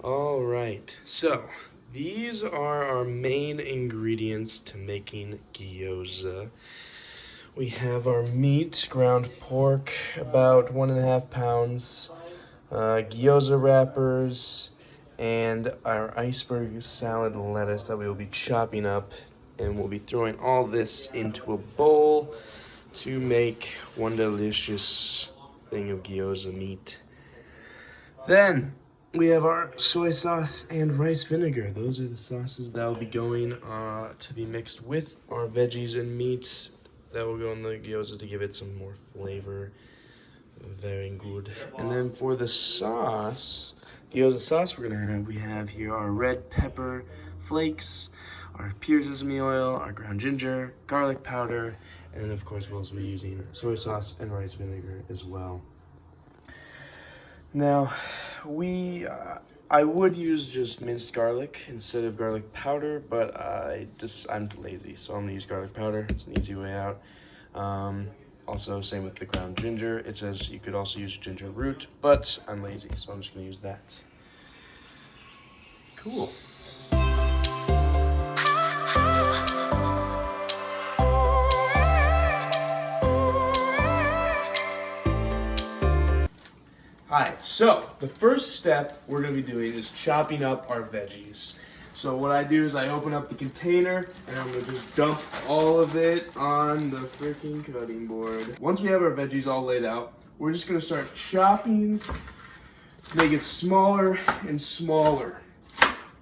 All right, so these are our main ingredients to making gyoza. We have our meat, ground pork, about 1.5 pounds, gyoza wrappers, and our iceberg salad lettuce that we will be chopping up, and we'll be throwing all this into a bowl to make one delicious thing of gyoza meat. Then we have our soy sauce and rice vinegar. Those are the sauces that will be going to be mixed with our veggies and meats that will go in the gyoza to give it some more flavor. Very good. And then for the sauce, gyoza sauce we have here our red pepper flakes, our pure sesame oil, our ground ginger, garlic powder, and of course we'll also be using soy sauce and rice vinegar as well. Now, I would use just minced garlic instead of garlic powder, but I'm lazy, so I'm gonna use garlic powder. It's an easy way out. Also, same with the ground ginger. It says you could also use ginger root, but I'm lazy, so I'm just gonna use that. Cool. Alright, so the first step we're going to be doing is chopping up our veggies. So what I do is I open up the container and I'm going to just dump all of it on the freaking cutting board. Once we have our veggies all laid out, we're just going to start chopping to make it smaller and smaller.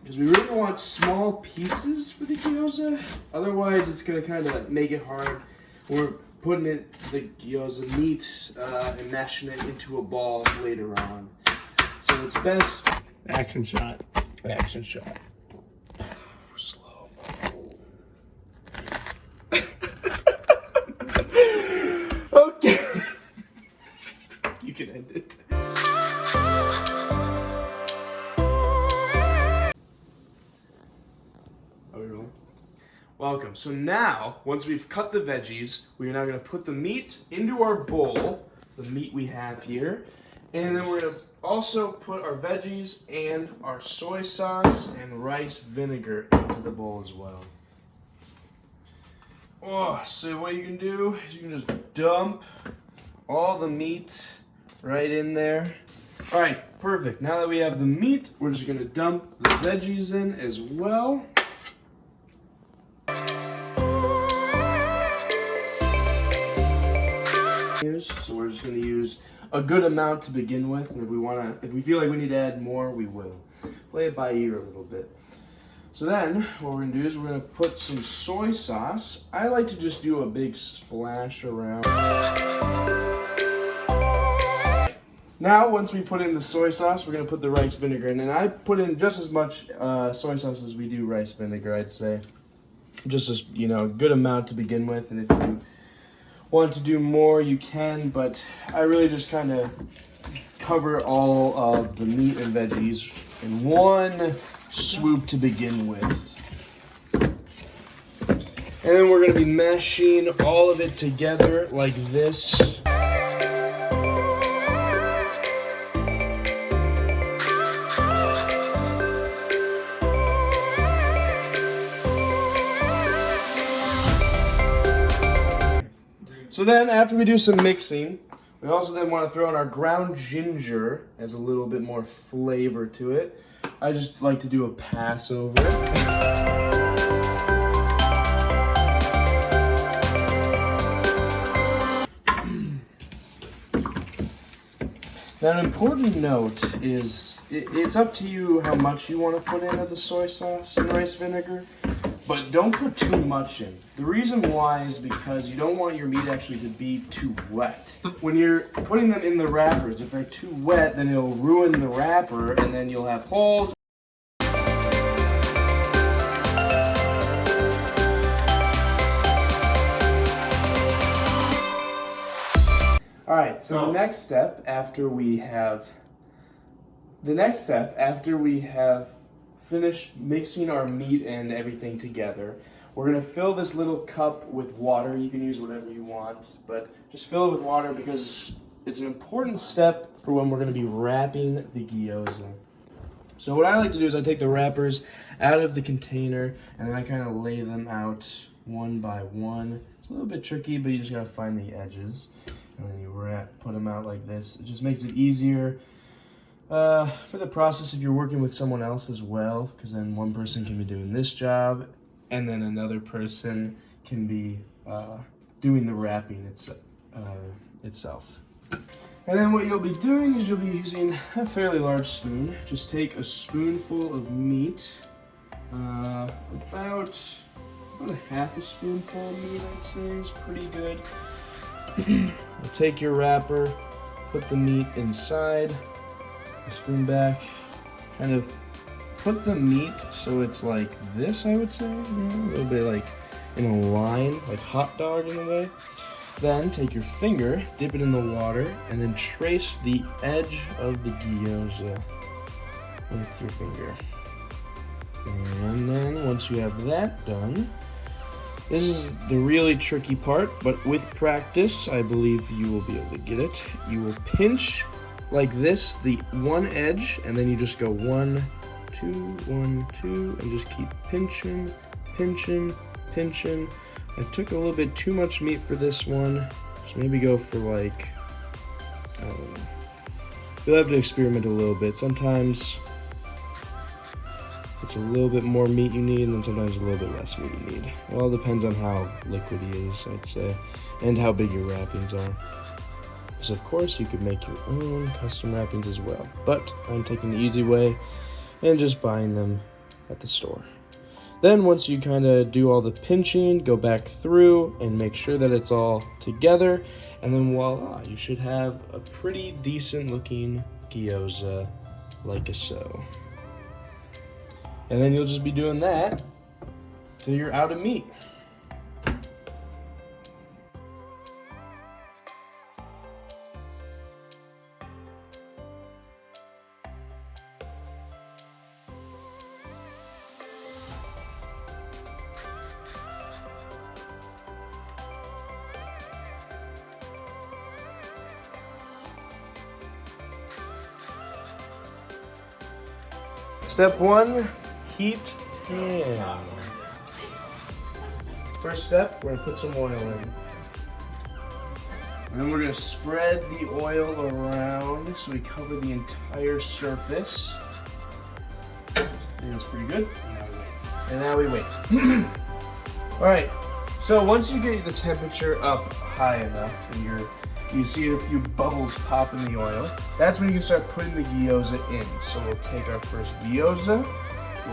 Because we really want small pieces for the gyoza, otherwise it's going to kind of make it hard. We're putting the gyoza meat and mashing it into a ball later on. So it's best. Action shot. Action shot. Slow. Okay. You can end it. Are we rolling? Welcome. So now, once we've cut the veggies, we're now going to put the meat into our bowl, the meat we have here, and then we're going to also put our veggies and our soy sauce and rice vinegar into the bowl as well. Oh, so what you can do is you can just dump all the meat right in there. All right, perfect. Now that we have the meat, we're just going to dump the veggies in as well. So we're just going to use a good amount to begin with, and if we feel like we need to add more, we will. Play it by ear a little bit. So then, what we're going to do is we're going to put some soy sauce. I like to just do a big splash around. Now, once we put in the soy sauce, we're going to put the rice vinegar in, and I put in just as much soy sauce as we do rice vinegar, I'd say. Just a good amount to begin with, and if you want to do more, you can, but I really just kind of cover all of the meat and veggies in one swoop to begin with. And then we're going to be mashing all of it together like this. So then, after we do some mixing, we also then want to throw in our ground ginger as a little bit more flavor to it. I just like to do a pass over it. Now, an important note is it's up to you how much you want to put in of the soy sauce and rice vinegar. But don't put too much in. The reason why is because you don't want your meat actually to be too wet. When you're putting them in the wrappers, if they're too wet, then it'll ruin the wrapper and then you'll have holes. Alright, so the next step after we have finish mixing our meat and everything together, we're going to fill this little cup with water. You can use whatever you want, but just fill it with water because it's an important step for when we're going to be wrapping the gyoza. So what I like to do is I take the wrappers out of the container and then I kind of lay them out one by one. It's a little bit tricky, but you just gotta find the edges. And then you put them out like this. It just makes it easier for the process if you're working with someone else as well, because then one person can be doing this job and then another person can be doing the wrapping itself. And then what you'll be doing is you'll be using a fairly large spoon. Just take a spoonful of meat, about a half a spoonful of meat, I'd say is pretty good. You'll take your wrapper, put the meat inside, spoon back, kind of put the meat so it's like this, I would say, a little bit like in a line, like hot dog in a way. Then take your finger, dip it in the water, and then trace the edge of the gyoza with your finger. And then once you have that done, this is the really tricky part, but with practice, I believe you will be able to get it. You will pinch like this, the one edge, and then you just go 1, 2, 1, 2, and just keep pinching, pinching, pinching. I took a little bit too much meat for this one, so maybe go for like, I don't know. You'll have to experiment a little bit. Sometimes it's a little bit more meat you need, and then sometimes a little bit less meat you need. It all depends on how liquidy it is, I'd say, and how big your wrappings are. Because of course you could make your own custom wrappings as well, but I'm taking the easy way and just buying them at the store. Then once you kind of do all the pinching, go back through and make sure that it's all together, and then voila, you should have a pretty decent looking gyoza like so. And then you'll just be doing that till you're out of meat. Step 1, heat pan. First step, we're gonna put some oil in. And then we're gonna spread the oil around so we cover the entire surface. I think that's pretty good. And now we wait. All right, so once you get the temperature up high enough and you see a few bubbles pop in the oil, that's when you can start putting the gyoza in. So we'll take our first gyoza,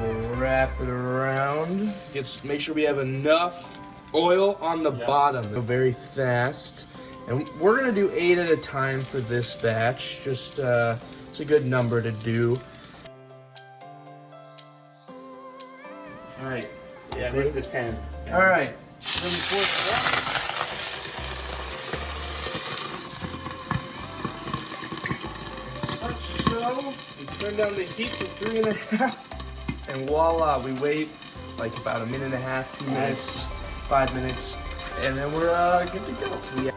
we'll wrap it around, make sure we have enough oil on the bottom. Go very fast. And we're gonna do 8 at a time for this batch. Just, it's a good number to do. All right. Yeah, this pan is... All right. So then before it's we turn down the heat to 3.5, and voila, we wait like about 1.5 minutes, 2 minutes, 5 minutes, and then we're good to go.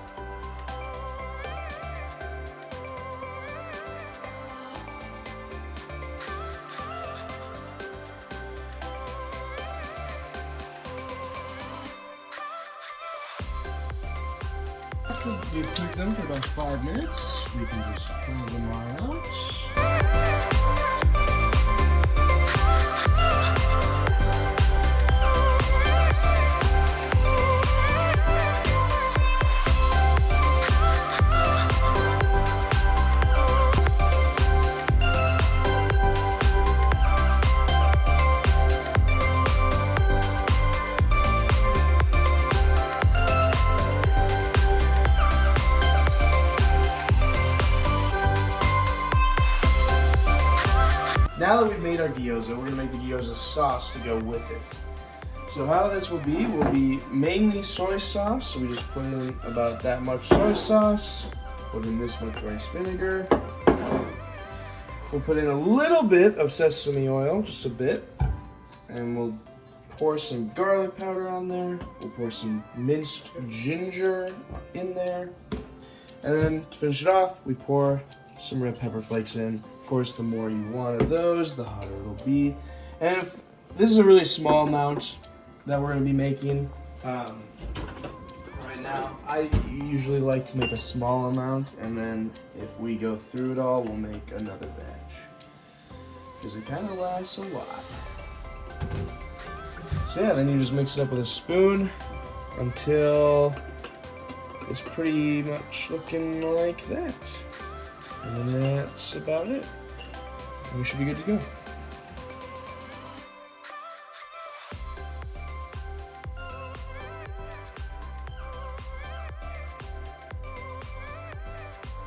After we cook them for about 5 minutes, we can just pull them out. Now that we've made our gyoza, we're gonna make the gyoza sauce to go with it. So how this will be mainly soy sauce. So we just put in about that much soy sauce, put in this much rice vinegar. We'll put in a little bit of sesame oil, just a bit, and we'll pour some garlic powder on there. We'll pour some minced ginger in there. And then to finish it off, we pour some red pepper flakes in. Of course, the more you want of those, the hotter it'll be. And if this is a really small amount that we're going to be making right now, I usually like to make a small amount, and then if we go through it all, we'll make another batch, because it kind of lasts a lot. So yeah, then you just mix it up with a spoon until it's pretty much looking like that. And then that's about it. And we should be good to go.